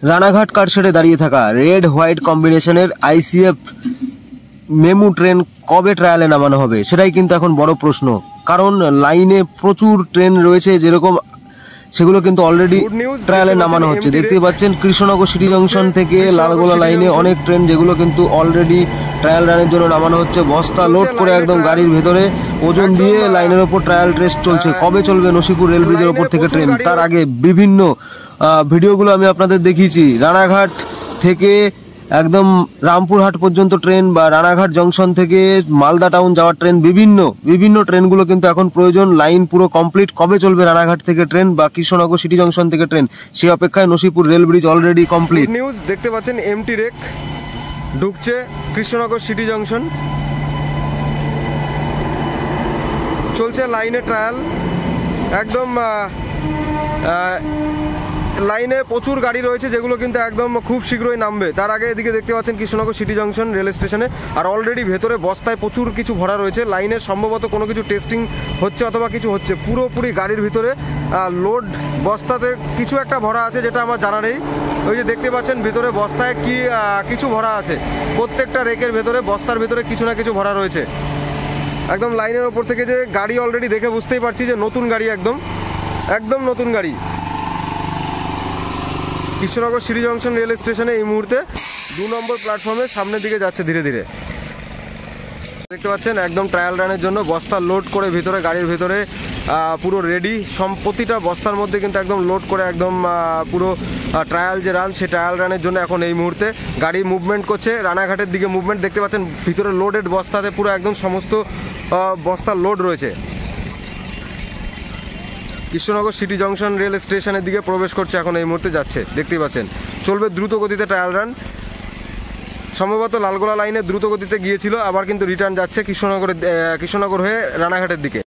রানাঘাট কারশেডে দাঁড়িয়ে থাকা রেড হোয়াইট কম্বিনেশনের আইসিএফ মেমু ট্রেন কবে ট্রায়ালে নামানো হবে সেটাই কিন্তু এখন বড় প্রশ্ন। কারণ লাইনে প্রচুর ট্রেন রয়েছে, যেরকম সেগুলো কিন্তু অলরেডি ট্রায়ালে নামানো হচ্ছে। দেখতে পাচ্ছেন কৃষ্ণনগর সিটি জংশন থেকে লালগোলা লাইনে অনেক ট্রেন যেগুলো কিন্তু অলরেডি ট্রায়াল রানের জন্য নামানো হচ্ছে। বস্তা লোড করে একদম গাড়ির ভেতরে ওজন দিয়ে লাইনের ওপর ট্রায়াল টেস্ট চলছে। কবে চলবে নসিপুর রেল ব্রিজের ওপর থেকে ট্রেন, তার আগে বিভিন্ন ভিডিওগুলো আমি আপনাদের দেখিয়েছি। রানাঘাট থেকে একদম রামপুরহাট পর্যন্ত ট্রেন বা রানাঘাট জংশন থেকে মালদা টাউন যাওয়ার ট্রেন, বিভিন্ন ট্রেনগুলো কিন্তু এখন প্রয়োজন। লাইন পুরো কমপ্লিট। কবে চলবে রানাঘাট থেকে ট্রেন বা কৃষ্ণনগর সিটি জংশন থেকে ট্রেন, সেই অপেক্ষায় Nasipur rail bridge already complete. News দেখতে পাচ্ছেন এমটি রেক ঢুকছে কৃষ্ণনগর সিটি জংশন, চলছে লাইনে ট্রায়াল। একদম লাইনে প্রচুর গাড়ি রয়েছে যেগুলো কিন্তু একদম খুব শীঘ্রই নামবে। তার আগে এদিকে দেখতে পাচ্ছেন কৃষ্ণনগর সিটি জংশন রেল স্টেশনে, আর অলরেডি ভেতরে বস্তায় প্রচুর কিছু ভরা রয়েছে। লাইনে সম্ভবত কোনো কিছু টেস্টিং হচ্ছে অথবা কিছু হচ্ছে। পুরোপুরি গাড়ির ভিতরে লোড বস্তাতে কিছু একটা ভরা আছে, যেটা আমার জানা নেই। ওই যে দেখতে পাচ্ছেন ভিতরে বস্তায় কি কিছু ভরা আছে। প্রত্যেকটা রেকের ভেতরে বস্তার ভেতরে কিছু না কিছু ভরা রয়েছে। একদম লাইনের ওপর থেকে যে গাড়ি অলরেডি দেখে বুঝতেই পারছি যে নতুন গাড়ি, একদম নতুন গাড়ি। কৃষ্ণনগর সিটি জংশন রেল স্টেশনে এই মুহূর্তে 2 নম্বর প্ল্যাটফর্মের সামনের দিকে যাচ্ছে ধীরে ধীরে। দেখতে পাচ্ছেন একদম ট্রায়াল রানের জন্য বস্তা লোড করে ভিতরে গাড়ির ভেতরে পুরো রেডি। প্রতিটা বস্তার মধ্যে কিন্তু একদম লোড করে একদম পুরো ট্রায়াল যে রান, সেই ট্রায়াল রানের জন্য এখন এই মুহূর্তে গাড়ি মুভমেন্ট করছে। রানাঘাটের দিকে মুভমেন্ট দেখতে পাচ্ছেন, ভিতরে লোডেড বস্তাতে পুরো একদম সমস্ত বস্তা লোড রয়েছে। কৃষ্ণনগর সিটি জংশন রেল স্টেশনের দিকে প্রবেশ করছে এখন এই মুহূর্তে যাচ্ছে, দেখতেই পাচ্ছেন। চলবে দ্রুত গতিতে ট্রায়াল রান। সম্ভবত লালগোলা লাইনে দ্রুত গতিতে গিয়েছিল, আবার কিন্তু রিটার্ন যাচ্ছে কৃষ্ণনগর হয়ে রানাঘাটের দিকে।